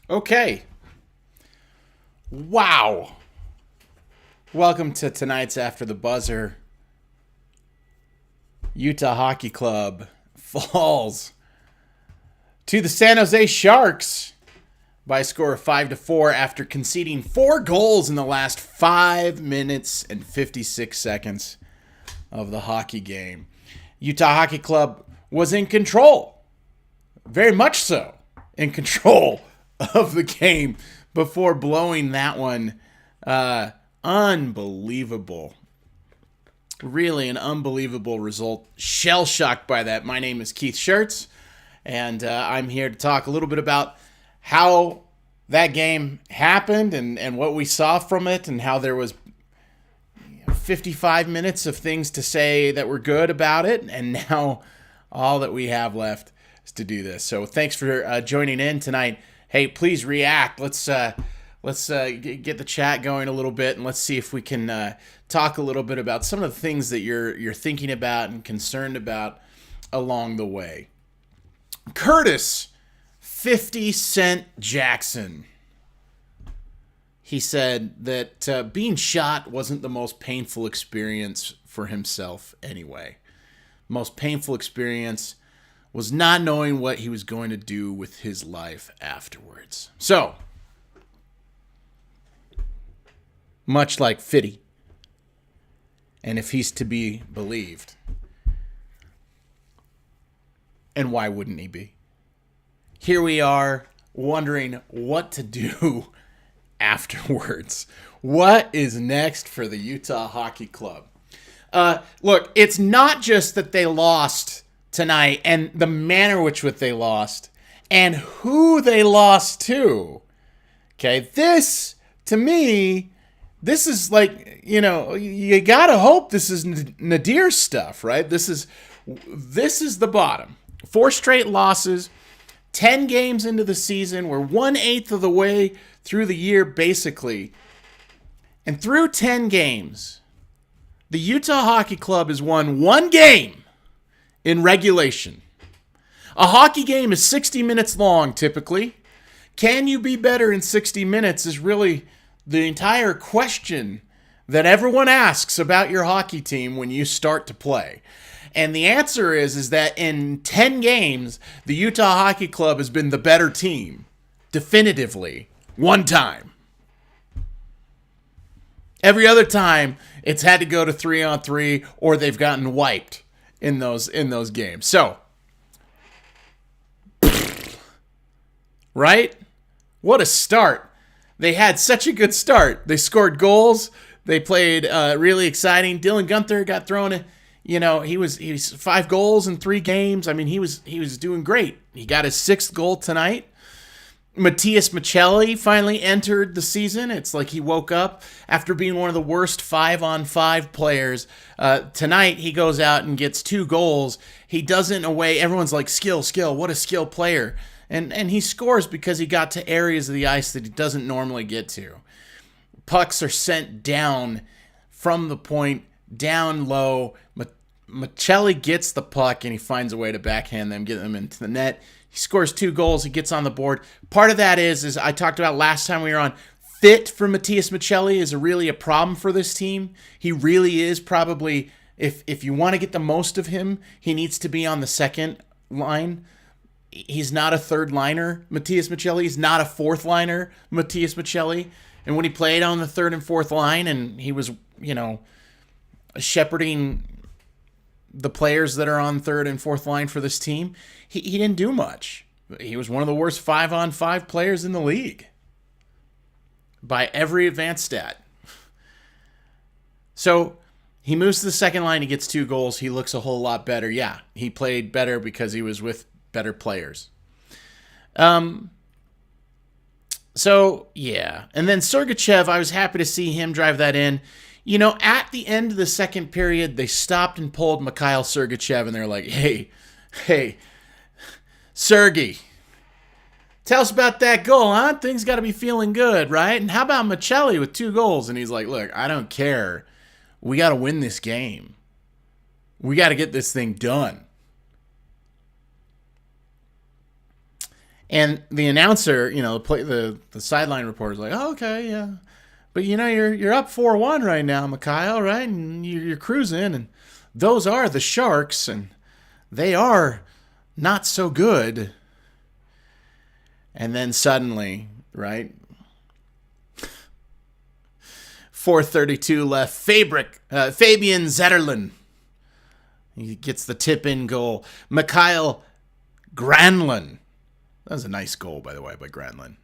Okay. Wow. Welcome to tonight's After the Buzzer. Utah Hockey Club falls to the San Jose Sharks by a score of 5-4 after conceding 4 goals in the last 5 minutes and 56 seconds of the hockey game. Utah Hockey Club was in control, very much so, in control of the game before blowing that one. Unbelievable. Really an unbelievable result. Shell-shocked by that. My name is Keith Schertz, and I'm here to talk a little bit about how that game happened and what we saw from it, and how there was 55 minutes of things to say that were good about it, and now all that we have left is to do this. So thanks for joining in tonight. Hey, please react. Let's get the chat going a little bit, and let's see if we can talk a little bit about some of the things that you're thinking about and concerned about along the way. Curtis 50 Cent Jackson. He said that being shot wasn't the most painful experience for himself anyway. Most painful experience was not knowing what he was going to do with his life afterwards. So, much like Fitty, and if he's to be believed, and why wouldn't he be? Here we are wondering what to do afterwards. What is next for the Utah Hockey Club? Look, it's not just that they lost tonight and the manner which they lost and who they lost to. Okay, this, to me, this is like, you gotta hope this is Nadir stuff, right? This is the bottom. 4 straight losses, 10 games into the season. We're 1/8 of the way through the year, basically. And through 10 games, the Utah Hockey Club has won 1 game in regulation. A hockey game is 60 minutes long, typically. Can you be better in 60 minutes is really the entire question that everyone asks about your hockey team when you start to play. And the answer is that in 10 games, the Utah Hockey Club has been the better team, definitively, 1 time. Every other time, it's had to go to 3-on-3, or they've gotten wiped in those games. So, right? What a start. They had such a good start. They scored goals. They played really exciting. Dylan Guenther got thrown in. He was 5 goals in 3 games. I mean, he was doing great. He got his 6th goal tonight. Matias Michelli finally entered the season. It's like he woke up after being one of the worst 5-on-5 players. Tonight, he goes out and gets 2 goals. He doesn't away. Everyone's like, skill. What a skill player. And he scores because he got to areas of the ice that he doesn't normally get to. Pucks are sent down from the point, down low. Michelli gets the puck, and he finds a way to backhand them, get them into the net. He scores 2 goals. He gets on the board. Part of that is I talked about last time we were on, fit for Matias Michelli is really a problem for this team. He really is probably, if you want to get the most of him, he needs to be on the second line. He's not a third liner, Matias Michelli. He's not a fourth liner, Matias Michelli. And when he played on the third and fourth line and he was, shepherding the players that are on third and fourth line for this team, he didn't do much. He was one of the worst 5-on-5 players in the league by every advanced stat. So he moves to the second line. He gets 2 goals. He looks a whole lot better. Yeah, he played better because he was with better players. So, yeah. And then Sergachev, I was happy to see him drive that in. At the end of the second period, they stopped and pulled Mikhail Sergachev, and they're like, hey, Sergey, tell us about that goal, huh? Things got to be feeling good, right? And how about Michelli with 2 goals? And he's like, look, I don't care. We got to win this game. We got to get this thing done. And the announcer, the sideline reporter's like, oh, okay, yeah. But you're up 4-1 right now, Mikhail, right? And you're cruising, and those are the Sharks, and they are not so good. And then suddenly, right? 4:32 left. Fabian Zetterlund. He gets the tip-in goal. Mikhail Granlund. That was a nice goal, by the way, by Granlund.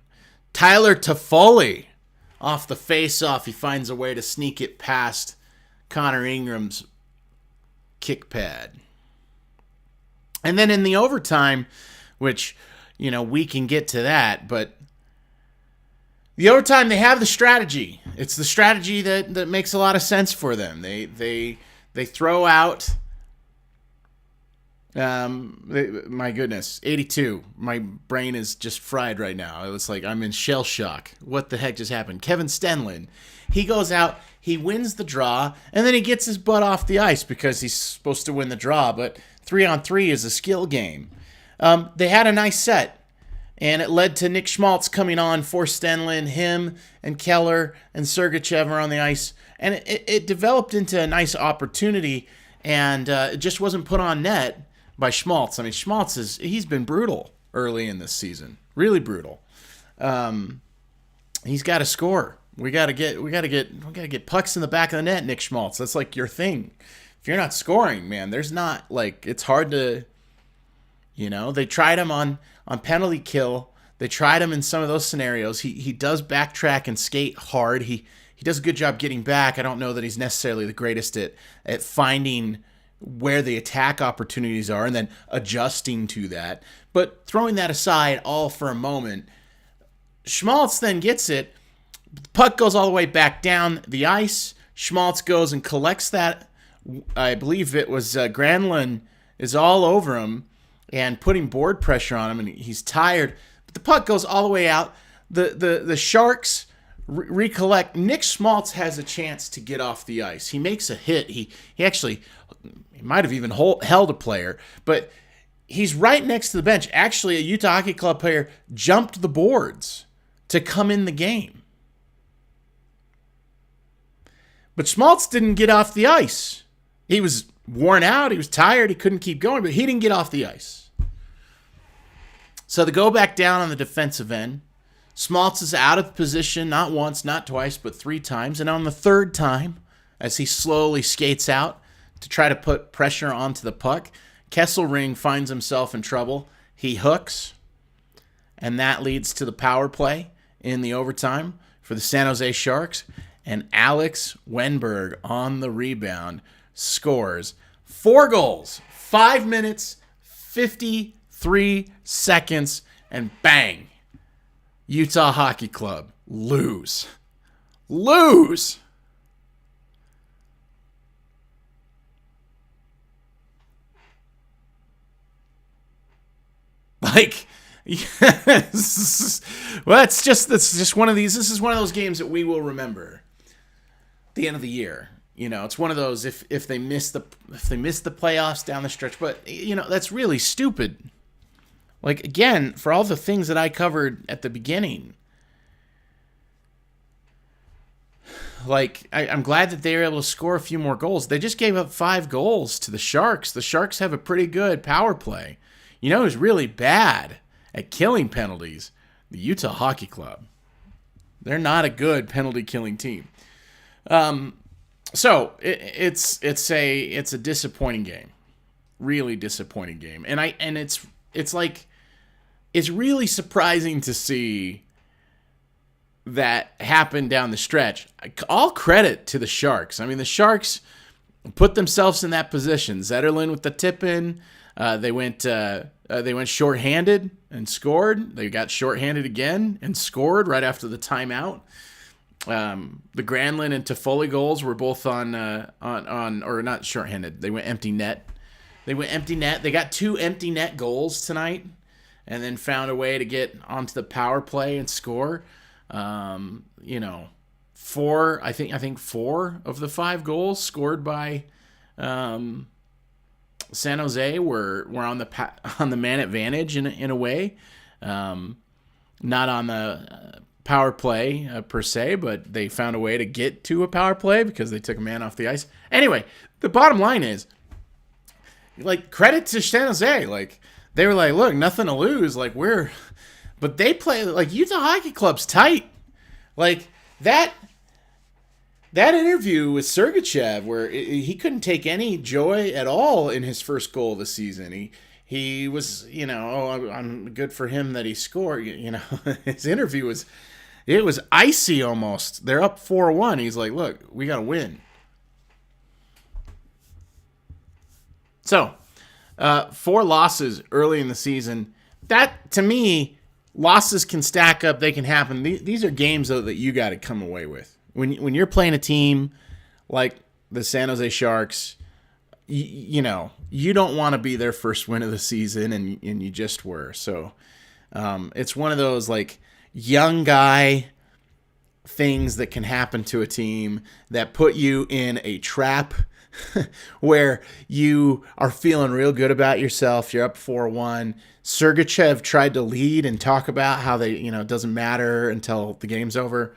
Tyler Toffoli. Off the face-off, he finds a way to sneak it past Connor Ingram's kick pad. And then in the overtime, which, we can get to that, but the overtime, they have the strategy. It's the strategy that makes a lot of sense for them. They throw out, my goodness, 82. My brain is just fried right now. It's like I'm in shell shock. What the heck just happened? Kevin Stenlund, he goes out, he wins the draw, and then he gets his butt off the ice because he's supposed to win the draw, but 3-on-3 is a skill game. They had a nice set. And it led to Nick Schmaltz coming on for Stenlund. Him and Keller and Sergachev are on the ice. And it developed into a nice opportunity, and it just wasn't put on net by Schmaltz. I mean, Schmaltz he's been brutal early in this season. Really brutal. He's got to score. We got to get pucks in the back of the net, Nick Schmaltz. That's like your thing. If you're not scoring, man, there's not, like, it's hard to, they tried him on penalty kill. They tried him in some of those scenarios. He does backtrack and skate hard. He does a good job getting back. I don't know that he's necessarily the greatest at finding where the attack opportunities are and then adjusting to that. But throwing that aside all for a moment, Schmaltz then gets it. The puck goes all the way back down the ice. Schmaltz goes and collects that. I believe it was Granlund is all over him and putting board pressure on him, and he's tired. But the puck goes all the way out. The Sharks recollect. Nick Schmaltz has a chance to get off the ice. He makes a hit. He might have even held a player, but he's right next to the bench. Actually, a Utah Hockey Club player jumped the boards to come in the game. But Schmaltz didn't get off the ice. He was worn out. He was tired. He couldn't keep going, but he didn't get off the ice. So they go back down on the defensive end. Schmaltz is out of position, not once, not twice, but 3 times. And on the 3rd time, as he slowly skates out to try to put pressure onto the puck, Kesselring finds himself in trouble. He hooks, and that leads to the power play in the overtime for the San Jose Sharks. And Alex Wenberg on the rebound scores 4 goals, 5 minutes, 53 seconds, and bang, Utah Hockey Club lose. Like, yes. Well, that's just one of these. This is one of those games that we will remember. The end of the year, it's one of those if they miss the playoffs down the stretch, but that's really stupid. Like, again, for all the things that I covered at the beginning, like, I'm glad that they were able to score a few more goals. They just gave up 5 goals to the Sharks. The Sharks have a pretty good power play. Who's really bad at killing penalties? The Utah Hockey Club. They're not a good penalty killing team. So it's a disappointing game, really disappointing game, and it's really surprising to see that happen down the stretch. All credit to the Sharks. I mean, the Sharks put themselves in that position. Zetterlund with the tip in. They went shorthanded and scored. They got shorthanded again and scored right after the timeout. The Granlund and Toffoli goals were both on or not shorthanded. They went empty net. They got 2 empty net goals tonight, and then found a way to get onto the power play and score. 4 of the 5 goals scored by San Jose were on the man advantage in a way. Not on the power play per se, but they found a way to get to a power play because they took a man off the ice. Anyway, the bottom line is, like, credit to San Jose. Like, they were like, look, nothing to lose. Like, but they play, like, Utah Hockey Club's tight. Like, that interview with Sergachev, where he couldn't take any joy at all in his first goal of the season. He was, I'm good for him that he scored. His interview was icy almost. They're up 4-1. He's like, look, we got to win. So, 4 losses early in the season. That, to me, losses can stack up. They can happen. These are games, though, that you got to come away with. When you're playing a team like the San Jose Sharks, you don't want to be their first win of the season, and you just were. So it's one of those, like, young guy things that can happen to a team that put you in a trap where you are feeling real good about yourself. You're up 4-1. Sergachev tried to lead and talk about how it doesn't matter until the game's over.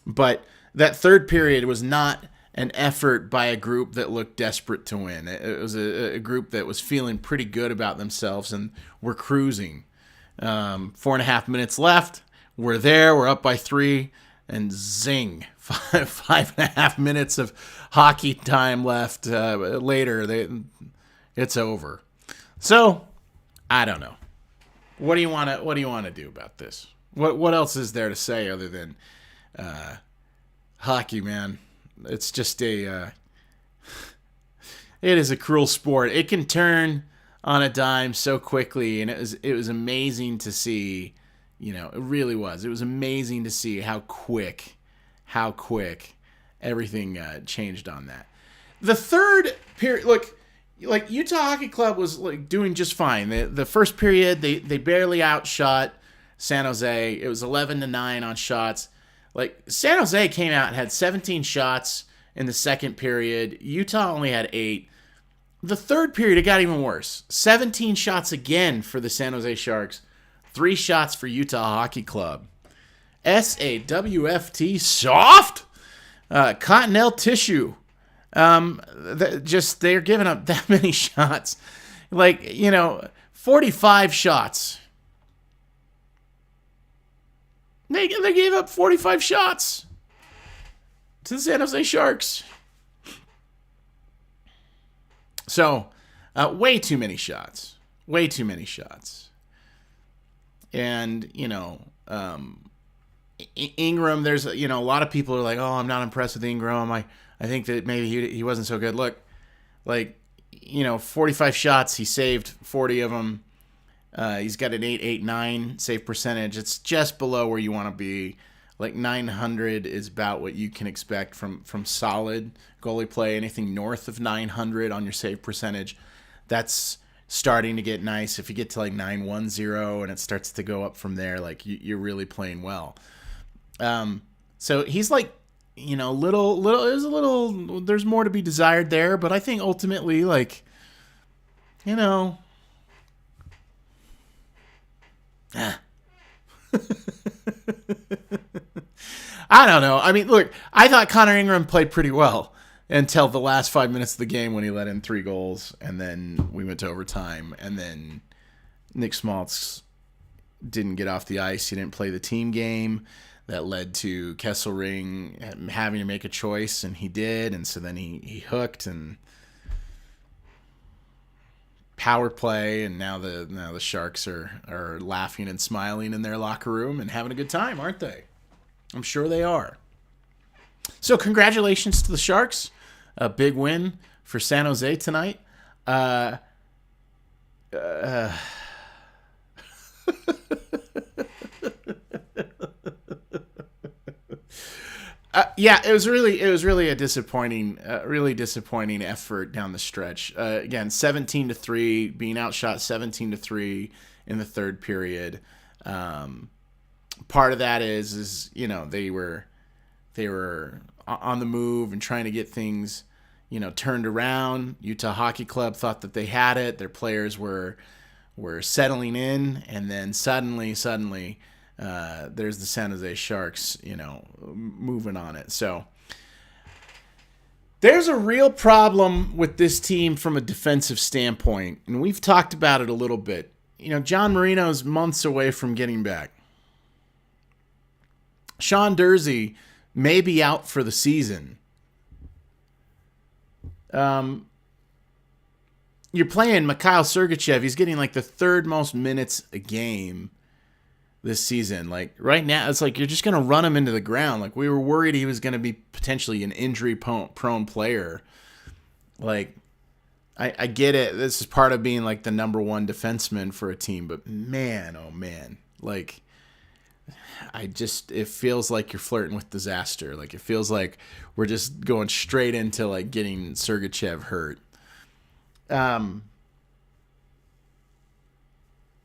But that third period was not an effort by a group that looked desperate to win. It was a group that was feeling pretty good about themselves and were cruising. 4.5 minutes left. We're there. We're up by 3. And zing. 5.5 minutes of hockey time left. Later, it's over. So, I don't know. What do you want to do about this? What else is there to say other than hockey, man? It's just it is a cruel sport. It can turn on a dime so quickly, and it was amazing to see. It really was. It was amazing to see how quick everything changed on that. The third period, look, like Utah Hockey Club was like doing just fine. The first period, they barely outshot San Jose. It was 11-9 on shots. Like, San Jose came out and had 17 shots in the second period. Utah only had 8. The third period, it got even worse. 17 shots again for the San Jose Sharks. 3 shots for Utah Hockey Club. SAWFT soft? Cottonelle tissue. They're giving up that many shots. 45 shots. They gave up 45 shots to the San Jose Sharks. So, way too many shots. Way too many shots. And, Ingram, there's, a lot of people are like, oh, I'm not impressed with Ingram. I think that maybe he wasn't so good. Look, 45 shots, he saved 40 of them. He's got an 889 save percentage. It's just below where you want to be. Like, 900 is about what you can expect from solid goalie play. Anything north of 900 on your save percentage, that's starting to get nice. If you get to like 910 and it starts to go up from there, like, you're really playing well. So he's like, little, there's a little, there's more to be desired there, but I think ultimately, like, I don't know. I mean, look, I thought Connor Ingram played pretty well until the last 5 minutes of the game when he let in 3 goals, and then we went to overtime, and then Nick Schmaltz didn't get off the ice. He didn't play the team game. That led to Kesselring having to make a choice, and he did, and so then he hooked, and power play, and now the Sharks are laughing and smiling in their locker room and having a good time, aren't they? I'm sure they are. So congratulations to the Sharks. A big win for San Jose tonight. Yeah, it was really a really disappointing effort down the stretch. Again, 17-3, being outshot 17-3 in the third period. Part of that is they were on the move and trying to get things turned around. Utah Hockey Club thought that they had it. Their players were we're settling in, and then suddenly, there's the San Jose Sharks, moving on it. So there's a real problem with this team from a defensive standpoint, and we've talked about it a little bit. John Marino's months away from getting back. Sean Durzi may be out for the season. You're playing Mikhail Sergachev. He's getting like the third most minutes a game this season. Like right now, it's like you're just going to run him into the ground. Like we were worried he was going to be potentially an injury-prone player. Like I get it. This is part of being like the number one defenseman for a team. But man, oh man, like it feels like you're flirting with disaster. Like it feels like we're just going straight into like getting Sergachev hurt.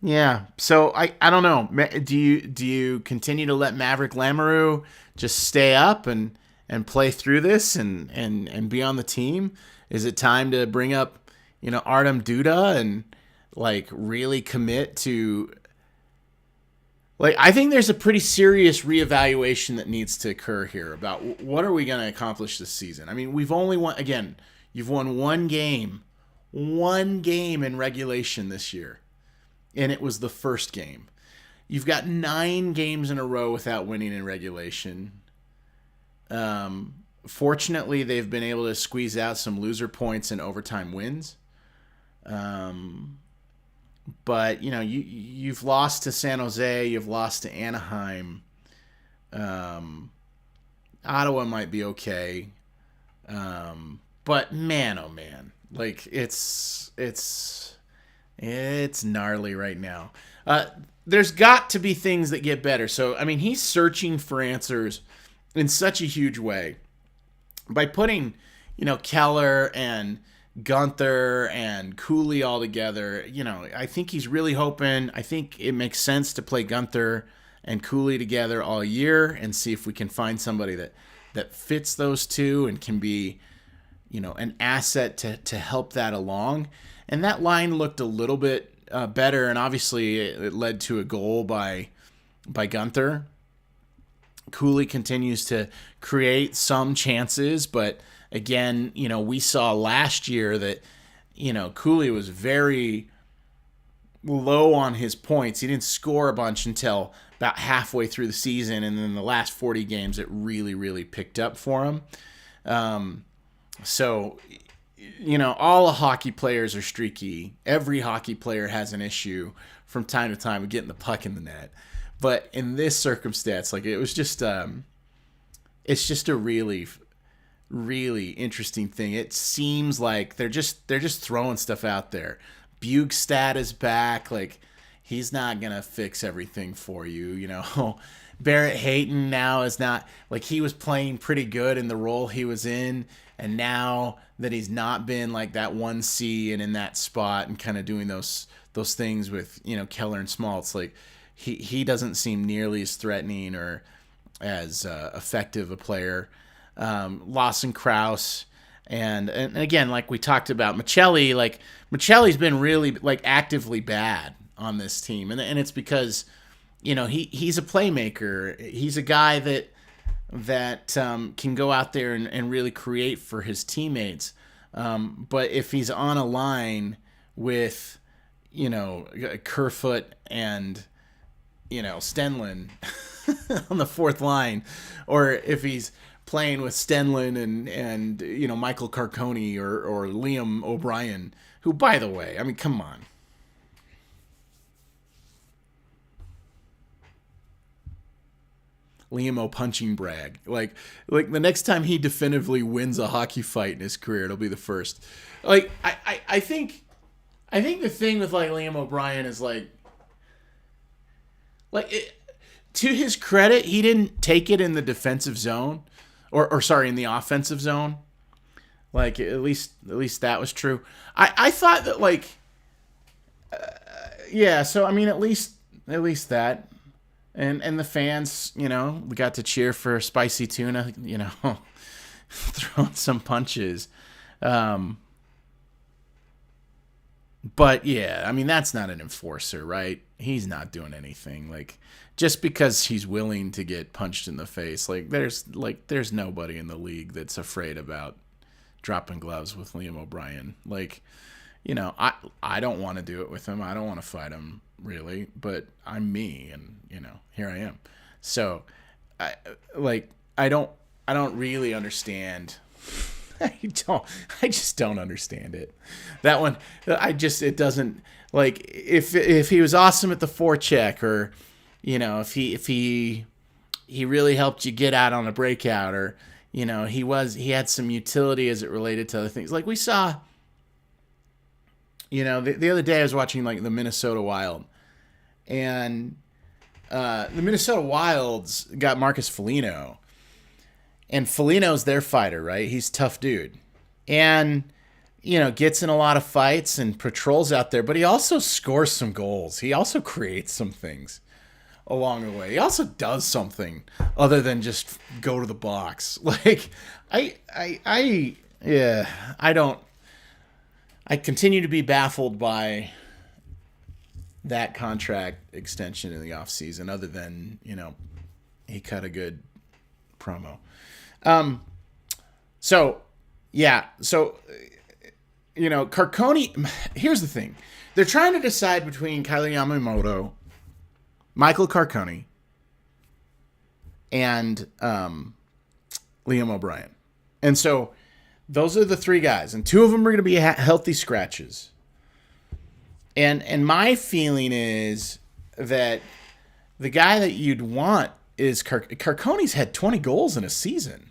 Yeah. So I don't know. Do you continue to let Maverick Lamoureux just stay up and play through this and be on the team? Is it time to bring up, Artem Duda and like really commit to, like, I think there's a pretty serious reevaluation that needs to occur here about what are we going to accomplish this season? I mean, we've only won, again, you've won one game in regulation this year, and it was the first game. You've got 9 games in a row without winning in regulation. Fortunately, they've been able to squeeze out some loser points and overtime wins. But, you've lost to San Jose, you've lost to Anaheim. Ottawa might be okay. But man, oh man, like it's gnarly right now. There's got to be things that get better. So, I mean, he's searching for answers in such a huge way by putting, Keller and Gunther and Cooley all together. I think he's really hoping. I think it makes sense to play Gunther and Cooley together all year and see if we can find somebody that fits those two and can be, an asset to help that along. And that line looked a little bit better, and obviously it led to a goal by Gunther. Cooley continues to create some chances, but again, we saw last year that, Cooley was very low on his points. He didn't score a bunch until about halfway through the season, and then the last 40 games it really, really picked up for him. So, all the hockey players are streaky. Every hockey player has an issue from time to time with getting the puck in the net. But in this circumstance, like it was just, it's just a really, really interesting thing. It seems like they're just throwing stuff out there. Bugstad is back. Like he's not gonna fix everything for you. Barrett Hayton now is not, like, he was playing pretty good in the role he was in, and now that he's not been like that 1C and in that spot and kind of doing those things with Keller and Small, it's like he doesn't seem nearly as threatening or as effective a player. Lawson Krause and again, like we talked about, Michelli's been really like actively bad on this team, and it's because he's a playmaker. He's a guy that can go out there and really create for his teammates. But if he's on a line with Kerfoot and Stenlin on the fourth line, or if he's playing with Stenlin and Michael Carcone or Liam O'Brien, who, by the way, I mean, come on. Liam O'Punching Bragg. Like the next time he definitively wins a hockey fight in his career, it'll be the first. Like, I think the thing with like Liam O'Brien is to his credit, he didn't take it in the defensive zone, or sorry, in the offensive zone. Like at least that was true. I thought that yeah. So I mean, at least that. And the fans, we got to cheer for Spicy Tuna, throwing some punches. But yeah, I mean that's not an enforcer, right? He's not doing anything. Like just because he's willing to get punched in the face, there's nobody in the league that's afraid about dropping gloves with Liam O'Brien. Like, I don't want to do it with him. I don't want to fight him really, but I'm me, and here I am. So, I like I don't really understand. I don't. I just don't understand it. That one, it doesn't like if he was awesome at the forecheck, or if he really helped you get out on a breakout, or he had some utility as it related to other things. Like we saw, the other day I was watching like the Minnesota Wild, and the Minnesota Wilds got Marcus Foligno. And Foligno's their fighter, right? He's a tough dude. And, gets in a lot of fights and patrols out there. But he also scores some goals. He also creates some things along the way. He also does something other than just go to the box. Like, I continue to be baffled by that contract extension in the offseason, other than, he cut a good promo. Carconi, here's the thing. They're trying to decide between Kyler Yamamoto, Michael Carconi, and Liam O'Brien. And so those are the three guys, and two of them are going to be healthy scratches. And my feeling is that the guy that you'd want is Carconi's had 20 goals in a season.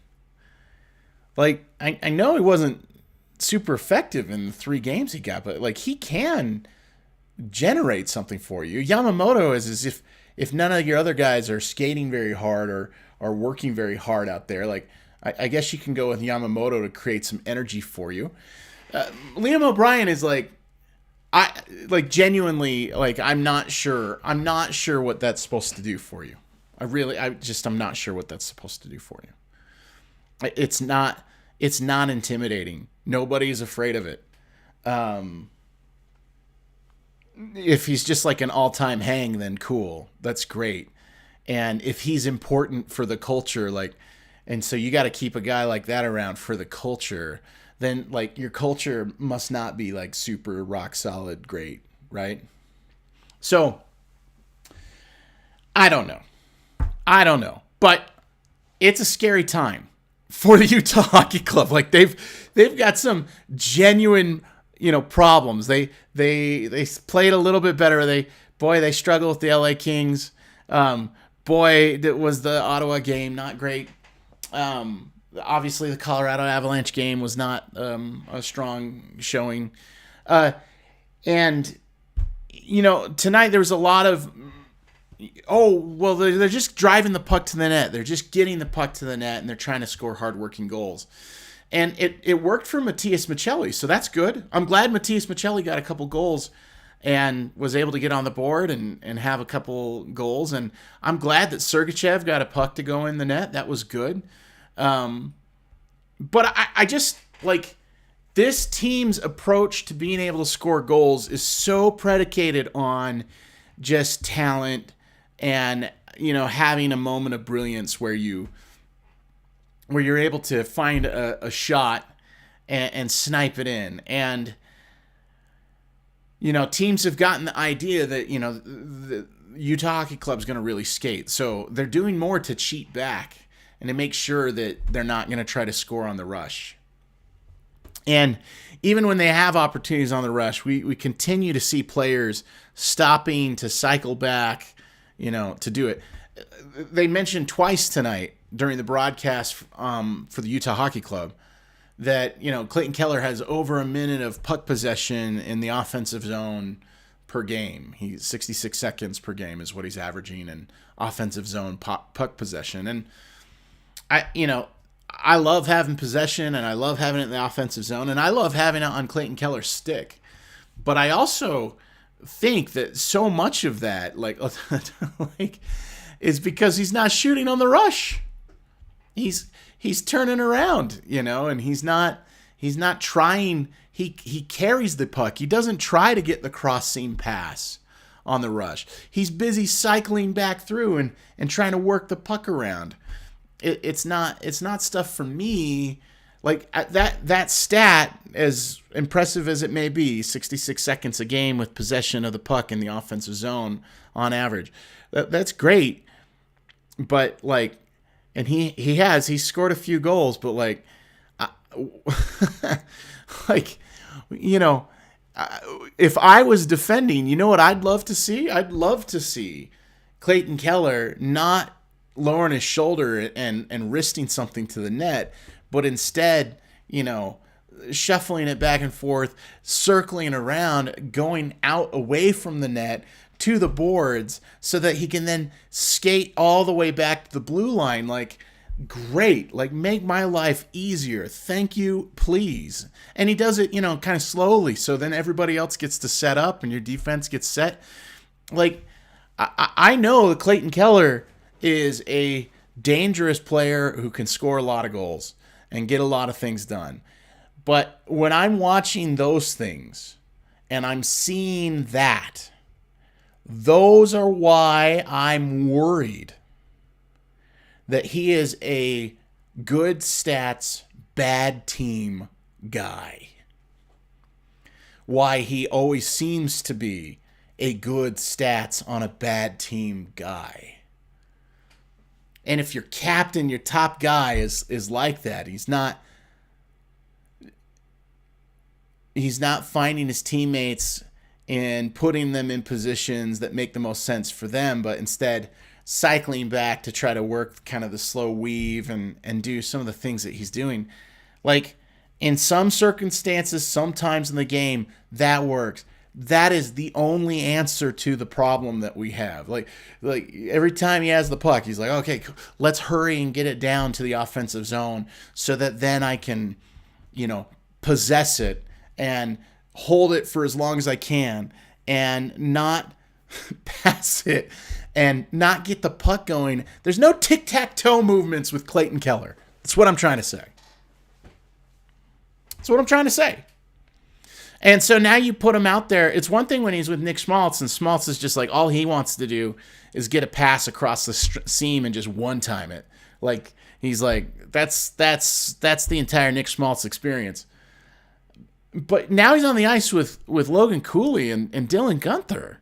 Like, I know he wasn't super effective in the 3 games he got, but like he can generate something for you. Yamamoto is as if none of your other guys are skating very hard or are working very hard out there. Like, I guess you can go with Yamamoto to create some energy for you. Liam O'Brien is genuinely, I'm not sure what that's supposed to do for you. I'm not sure what that's supposed to do for you. It's not intimidating. Nobody's afraid of it. If he's just like an all-time hang, then cool. That's great. And if he's important for the culture, and so you got to keep a guy like that around for the culture, then your culture must not be super rock solid great, right? So I don't know. But it's a scary time for the Utah Hockey Club. They've got some genuine, problems. They played a little bit better. They struggle with the LA Kings. That was the Ottawa game, not great. Obviously the Colorado Avalanche game was not a strong showing. And tonight there was a lot of they're just driving the puck to the net. They're just getting the puck to the net, and they're trying to score hard-working goals. And it worked for Matias Maccelli, so that's good. I'm glad Matias Maccelli got a couple goals and was able to get on the board and have a couple goals. And I'm glad that Sergachev got a puck to go in the net. That was good. But I just, this team's approach to being able to score goals is so predicated on just talent and having a moment of brilliance where you're able to find a shot and snipe it in. And teams have gotten the idea that the Utah Hockey Club's going to really skate, so they're doing more to cheat back and to make sure that they're not going to try to score on the rush. And even when they have opportunities on the rush, we continue to see players stopping to cycle back, to do it. They mentioned twice tonight during the broadcast for the Utah Hockey Club that, Clayton Keller has over a minute of puck possession in the offensive zone per game. 66 seconds per game is what he's averaging in offensive zone puck possession. And I love having possession, and I love having it in the offensive zone, and I love having it on Clayton Keller's stick. But I also think that so much of that, is because he's not shooting on the rush. He's turning around, and he's not trying. he carries the puck. He doesn't try to get the cross seam pass on the rush. He's busy cycling back through and trying to work the puck around. It's not stuff for me. Like that stat, as impressive as it may be, 66 seconds a game with possession of the puck in the offensive zone on average. That's great. But like, and he scored a few goals, but like, like, you know, if I was defending, you know what I'd love to see? I'd love to see Clayton Keller not lowering his shoulder and wristing something to the net, but instead, you know, shuffling it back and forth, circling around, going out away from the net to the boards so that he can then skate all the way back to the blue line. Like, great. Like, make my life easier. Thank you, please. And he does it, you know, kind of slowly. So then everybody else gets to set up and your defense gets set. Like, I know that Clayton Keller is a dangerous player who can score a lot of goals and get a lot of things done. But when I'm watching those things and I'm seeing that, those are why I'm worried that he is a good stats, bad team guy. Why he always seems to be a good stats on a bad team guy. And if your captain, your top guy is like that, he's not finding his teammates and putting them in positions that make the most sense for them, but instead cycling back to try to work kind of the slow weave and do some of the things that he's doing. Like, in some circumstances, sometimes in the game, that works. That is the only answer to the problem that we have. Like every time he has the puck, he's like, okay, let's hurry and get it down to the offensive zone so that then I can, you know, possess it and hold it for as long as I can and not pass it and not get the puck going. There's no tic-tac-toe movements with Clayton Keller. That's what I'm trying to say. And so now you put him out there. It's one thing when he's with Nick Schmaltz, and Schmaltz is just like, all he wants to do is get a pass across the seam and just one-time it. Like, he's like, that's the entire Nick Schmaltz experience. But now he's on the ice with Logan Cooley and Dylan Guenther.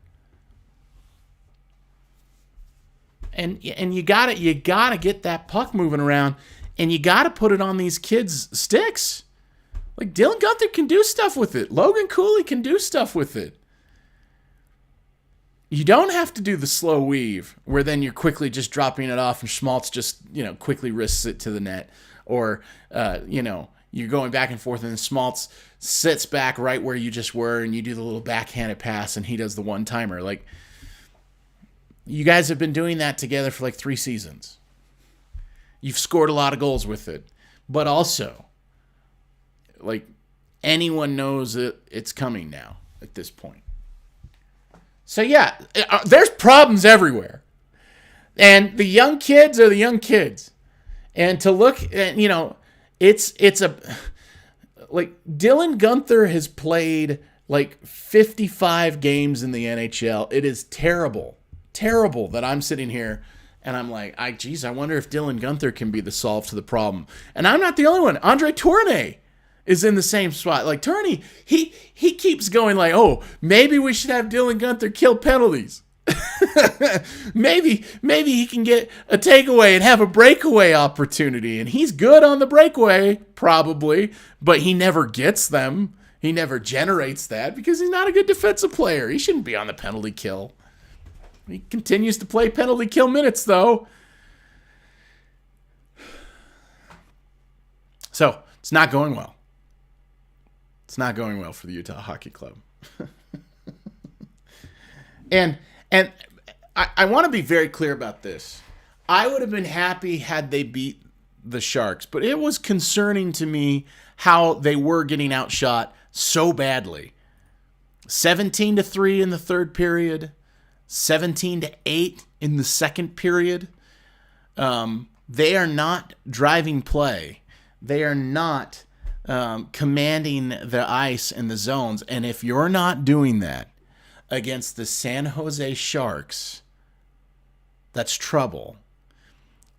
And you gotta get that puck moving around, and you gotta put it on these kids' sticks. Like, Dylan Guenther can do stuff with it. Logan Cooley can do stuff with it. You don't have to do the slow weave where then you're quickly just dropping it off and Schmaltz just, you know, quickly wrists it to the net. Or, you know, you're going back and forth and then Schmaltz sits back right where you just were and you do the little backhanded pass and he does the one-timer. Like, you guys have been doing that together for like 3 seasons. You've scored a lot of goals with it. But also, like, anyone knows that it's coming now at this point. So, yeah, there's problems everywhere. And the young kids are the young kids. And to look at, you know, it's like, Dylan Guenther has played like 55 games in the NHL. It is terrible that I'm sitting here and I'm like, I wonder if Dylan Guenther can be the solve to the problem. And I'm not the only one. Andre Tourné is in the same spot. Like, Tourney, he keeps going like, oh, maybe we should have Dylan Guenther kill penalties. maybe he can get a takeaway and have a breakaway opportunity. And he's good on the breakaway, probably, but he never gets them. He never generates that because he's not a good defensive player. He shouldn't be on the penalty kill. He continues to play penalty kill minutes, though. So, it's not going well. It's not going well for the Utah Hockey Club. and I want to be very clear about this. I would have been happy had they beat the Sharks, but it was concerning to me how they were getting outshot so badly. 17-3 in the third period, 17-8 in the second period. They are not driving play. They are not commanding the ice and the zones. And if you're not doing that against the San Jose Sharks, that's trouble.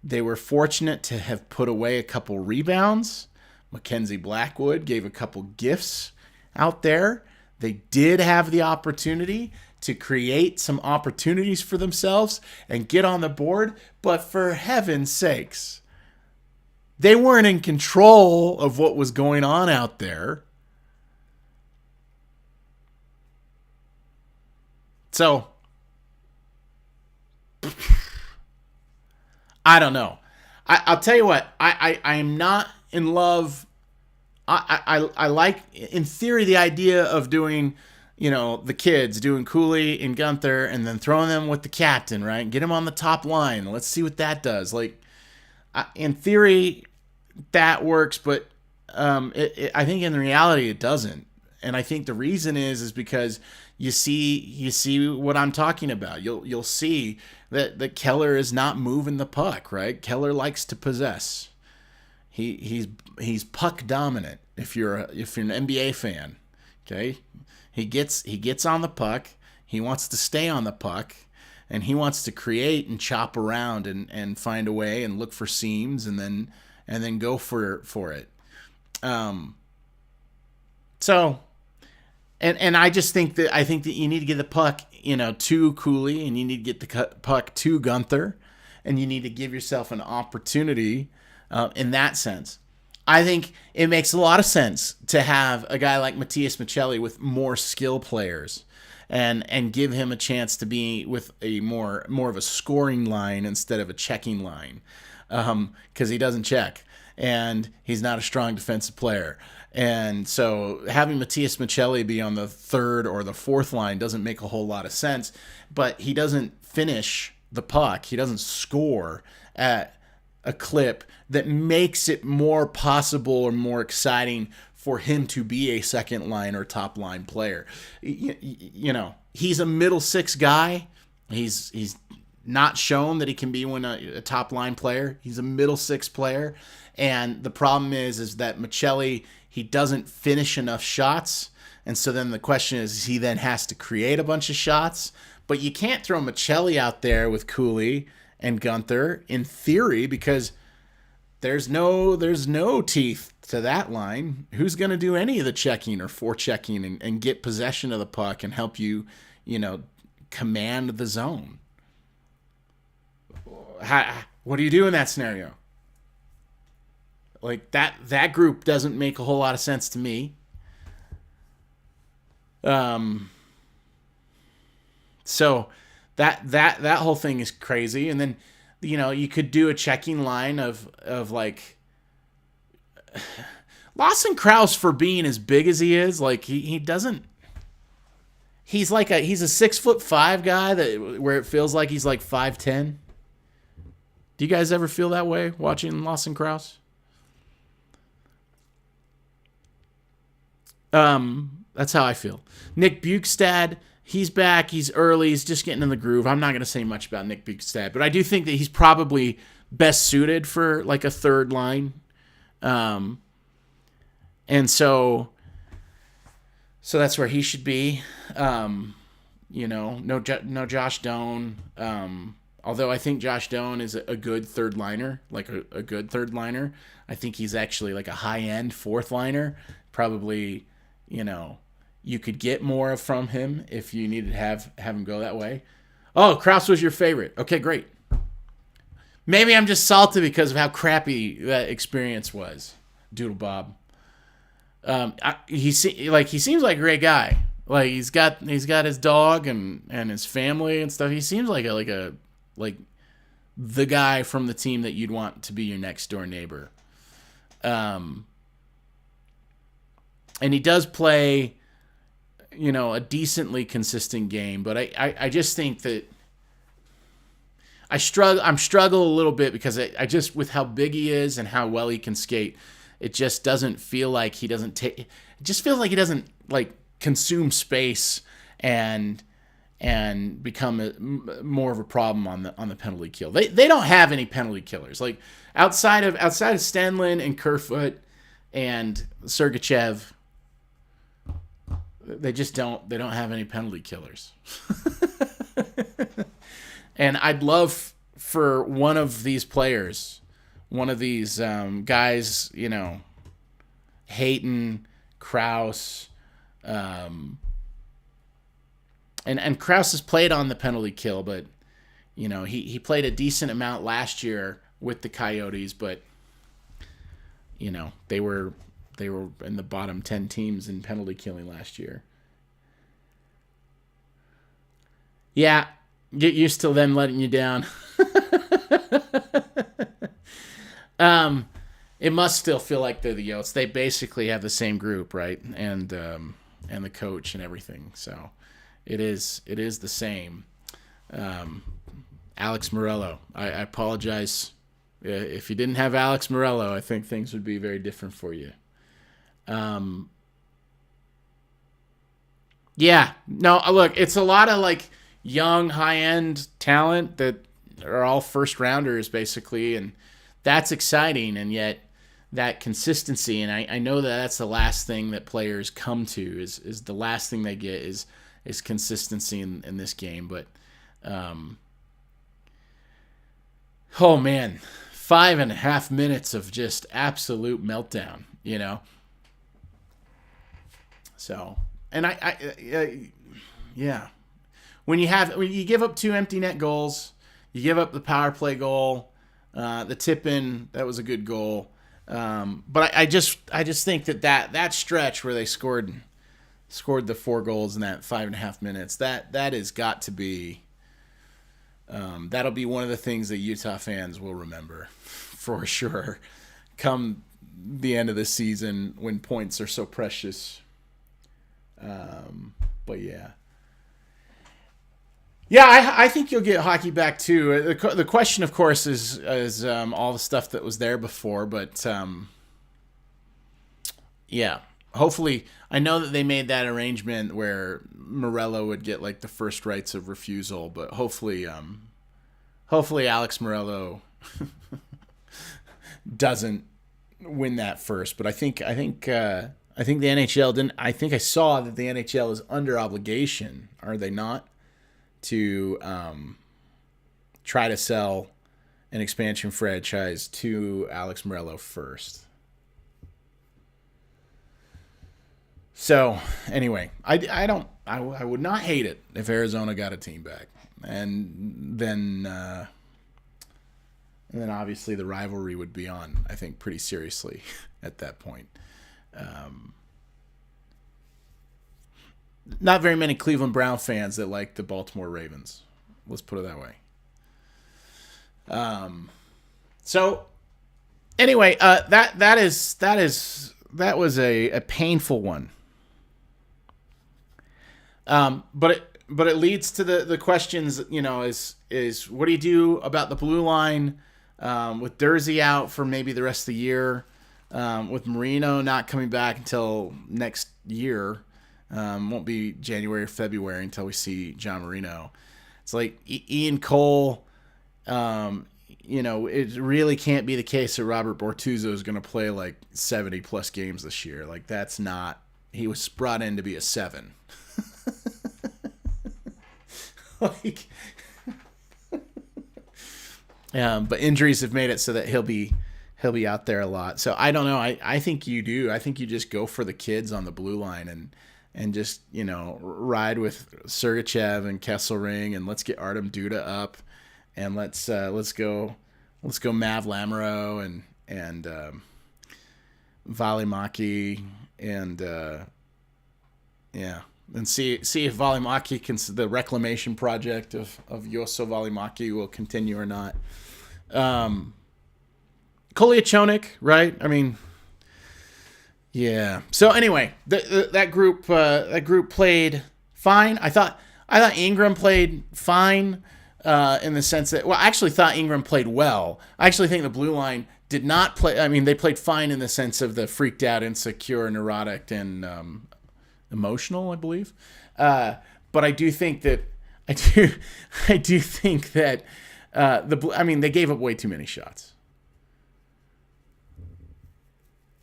They were fortunate to have put away a couple rebounds. Mackenzie Blackwood gave a couple gifts out there. They did have the opportunity to create some opportunities for themselves and get on the board, but for heaven's sakes, they weren't in control of what was going on out there. So, I don't know. I'll tell you what. I am not in love. I like, in theory, the idea of doing, the kids, doing Cooley and Gunther, and then throwing them with the captain, right? Get him on the top line. Let's see what that does. Like, in theory, that works, but I think in reality it doesn't. And I think the reason is because you see what I'm talking about. You'll see that Keller is not moving the puck, right? Keller likes to possess. He's puck dominant. If you're an NBA fan, okay, he gets on the puck. He wants to stay on the puck, and he wants to create and chop around and find a way and look for seams and then go for it. So, and I just think that you need to get the puck, to Cooley, and you need to get the puck to Gunther, and you need to give yourself an opportunity in that sense. I think it makes a lot of sense to have a guy like Matias Michelli with more skill players and give him a chance to be with a more of a scoring line instead of a checking line, because he doesn't check and he's not a strong defensive player. And so having Matias Michelli be on the third or the fourth line doesn't make a whole lot of sense, but he doesn't finish the puck. He doesn't score at a clip that makes it more possible or more exciting for him to be a second line or top line player. He's a middle six guy. He's not shown that he can be a top line player. He's a middle six player. And the problem is that Michelli, he doesn't finish enough shots. And so then the question is he then has to create a bunch of shots. But you can't throw Michelli out there with Cooley and Gunther in theory, because there's no teeth to that line. Who's going to do any of the checking or forechecking and get possession of the puck and help you, command the zone? What do you do in that scenario? Like that group doesn't make a whole lot of sense to me. So that whole thing is crazy. And then, you could do a checking line of like Lawson Krause, for being as big as he is, like he doesn't. He's a 6'5" guy where it feels like he's like 5'10". Do you guys ever feel that way watching Lawson Krause? That's how I feel. Nick Bukestad, he's back. He's early. He's just getting in the groove. I'm not going to say much about Nick Bukestad, but I do think that he's probably best suited for like a third line. And so that's where he should be. No Josh Doan. Although I think Josh Doan is a good third liner, like a good third liner. I think he's actually like a high end fourth liner. Probably, you could get more from him if you needed to have him go that way. Oh, Krause was your favorite. Okay, great. Maybe I'm just salty because of how crappy that experience was, Doodle Bob. He seems like a great guy. Like he's got his dog and his family and stuff. He seems like the guy from the team that you'd want to be your next door neighbor. And he does play, a decently consistent game, but I just think that I'm struggle a little bit because I just, with how big he is and how well he can skate, it just doesn't feel like he doesn't take. It just feels like he doesn't like consume space and become more of a problem on the penalty kill. They don't have any penalty killers, like outside of Stenlund and Kerfoot. and Sergachev, they don't have any penalty killers. And I'd love for one of these players, one of these guys, Hayton, Kraus, and Kraus has played on the penalty kill, but he played a decent amount last year with the Coyotes, but they were in the bottom 10 teams in penalty killing last year. Yeah, get used to them letting you down. It must still feel like they're the Yotes. They basically have the same group, right? And the coach and everything. So it is the same. Alex Morello. I apologize. If you didn't have Alex Morello, I think things would be very different for you. Yeah. No, look, it's a lot of like young, high-end talent that are all first-rounders, basically, and that's exciting, and yet that consistency, and I know that that's the last thing that players come to, is the last thing they get is consistency in this game, but oh man, 5.5 minutes of just absolute meltdown, So, and I yeah, when you give up 2 empty net goals, you give up the power play goal, the tip in, that was a good goal, but I just think that stretch where they scored the 4 goals in that 5.5 minutes, that has got to be. That'll be one of the things that Utah fans will remember for sure come the end of the season when points are so precious. But yeah. Yeah, I think you'll get hockey back too. The question, of course, is all the stuff that was there before. But yeah, hopefully, I know that they made that arrangement where Morello would get like the first rights of refusal. But hopefully Alex Morello doesn't win that first. But I think the NHL didn't. I think I saw that the NHL is under obligation. Are they not? To try to sell an expansion franchise to Alex Morello first. So anyway, I would not hate it if Arizona got a team back, and then obviously the rivalry would be on, I think, pretty seriously at that point. Not very many Cleveland Brown fans that like the Baltimore Ravens. Let's put it that way. So anyway, that was a painful one. But it leads to the questions. Is what do you do about the blue line with Dursey out for maybe the rest of the year, with Marino not coming back until next year. Won't be January or February until we see John Marino. It's like Ian Cole. It really can't be the case that Robert Bortuzzo is going to play like 70 plus games this year. Like that's not. He was brought in to be a 7. But injuries have made it so that he'll be out there a lot. So I don't know. I think you do. I think you just go for the kids on the blue line and just, ride with Sergachev and Kesselring, and let's get Artem Duda up, and let's go Mav Lamoureux and Valimaki and and see if Valimaki can, the reclamation project of Juuso Valimaki will continue or not. Kolyachonok, right? I mean. Yeah. So anyway, that group played fine. I thought Ingram played fine in the sense that, I actually thought Ingram played well. I actually think the blue line did not play. I mean, they played fine in the sense of the freaked out, insecure, neurotic, and emotional, I believe. But I do think that they gave up way too many shots.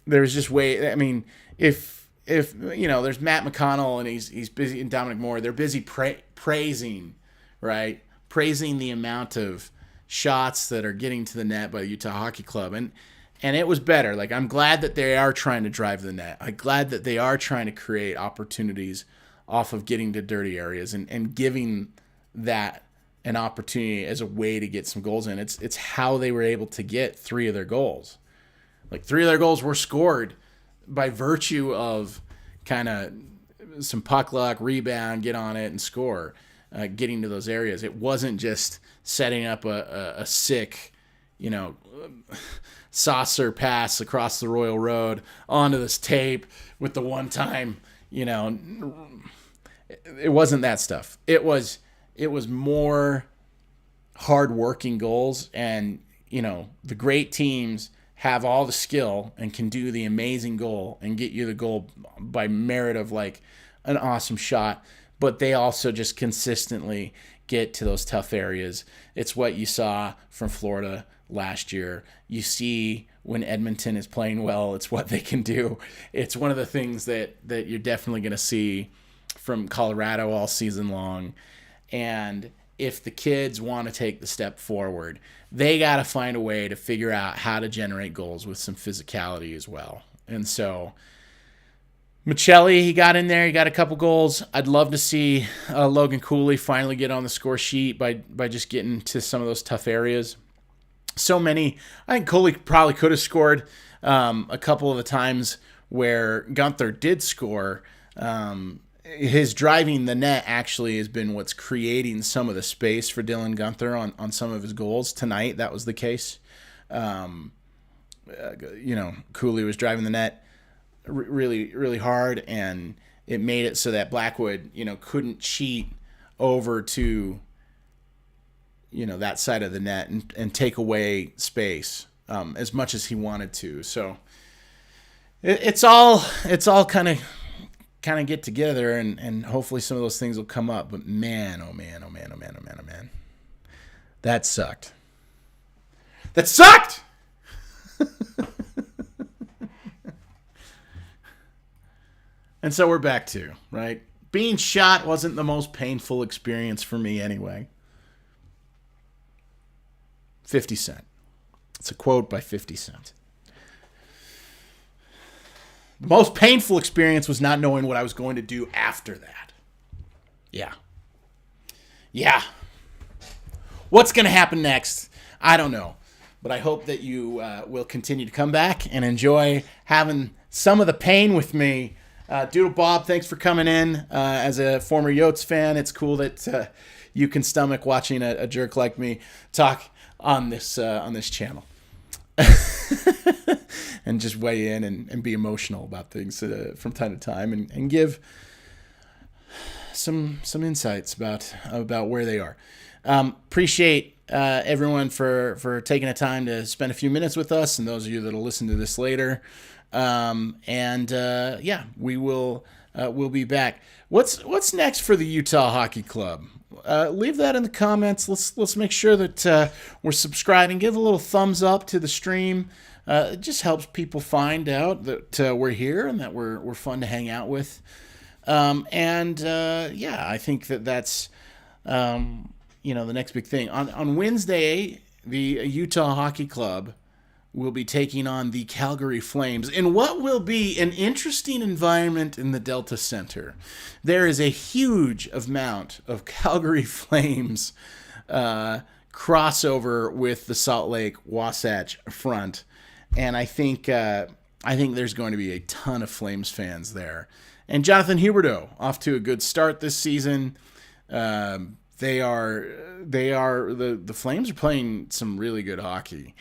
there's just way. I mean, if there's Matt McConnell and he's busy, and Dominic Moore, they're busy praising, right? Praising the amount of shots that are getting to the net by the Utah Hockey Club, and it was better. Like, I'm glad that they are trying to drive the net. I'm glad that they are trying to create opportunities off of getting to dirty areas and giving that an opportunity as a way to get some goals in. It's how they were able to get 3 of their goals. Like, 3 of their goals were scored by virtue of kind of some puck luck, rebound, get on it, and score, getting to those areas. It wasn't just setting up a sick, saucer pass across the Royal Road onto this tape with the one time, it wasn't that stuff. It was more hard-working goals, and, the great teams have all the skill and can do the amazing goal and get you the goal by merit of like an awesome shot, but they also just consistently get to those tough areas. It's what you saw from Florida last year. You see when Edmonton is playing well, it's what they can do. It's one of the things that you're definitely going to see from Colorado all season long. And if the kids want to take the step forward, they got to find a way to figure out how to generate goals with some physicality as well. And so Michelli, he got in there. He got a couple goals. I'd love to see Logan Cooley finally get on the score sheet by just getting to some of those tough areas. So many. I think Cooley probably could have scored a couple of the times where Gunther did score. His driving the net actually has been what's creating some of the space for Dylan Gunther on some of his goals. Tonight, that was the case. Cooley was driving the net really, really hard, and it made it so that Blackwood, couldn't cheat over to, that side of the net and take away space as much as he wanted to. So it's all kind of get together, and hopefully some of those things will come up. But man, oh man, oh man, oh man, oh man, oh man. That sucked. That sucked! And so we're back to, right? Being shot wasn't the most painful experience for me anyway. 50 Cent. It's a quote by 50 Cent. The most painful experience was not knowing what I was going to do after that. Yeah. What's going to happen next? I don't know. But I hope that you will continue to come back and enjoy having some of the pain with me. Doodle Bob, thanks for coming in. As a former Yotes fan, it's cool that you can stomach watching a jerk like me talk on this channel. And just weigh in and be emotional about things from time to time and give some insights about where they are. Appreciate everyone for taking the time to spend a few minutes with us, and those of you that will listen to this later. We will we'll be back. What's next for the Utah Hockey Club? Leave that in the comments. Let's make sure that we're subscribing. Give a little thumbs up to the stream. It just helps people find out that we're here and that we're fun to hang out with. I think that's the next big thing. On Wednesday, the Utah Hockey Club will be taking on the Calgary Flames in what will be an interesting environment in the Delta Center. There is a huge amount of Calgary Flames crossover with the Salt Lake Wasatch front, and I think there's going to be a ton of Flames fans there. And Jonathan Huberdeau off to a good start this season. The Flames are playing some really good hockey.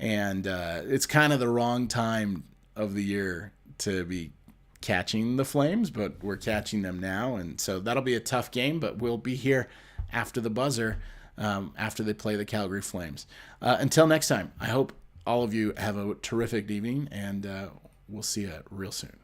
And it's kind of the wrong time of the year to be catching the Flames, but we're catching them now. And so that'll be a tough game, but we'll be here after the buzzer, after they play the Calgary Flames. Until next time, I hope all of you have a terrific evening, and we'll see you real soon.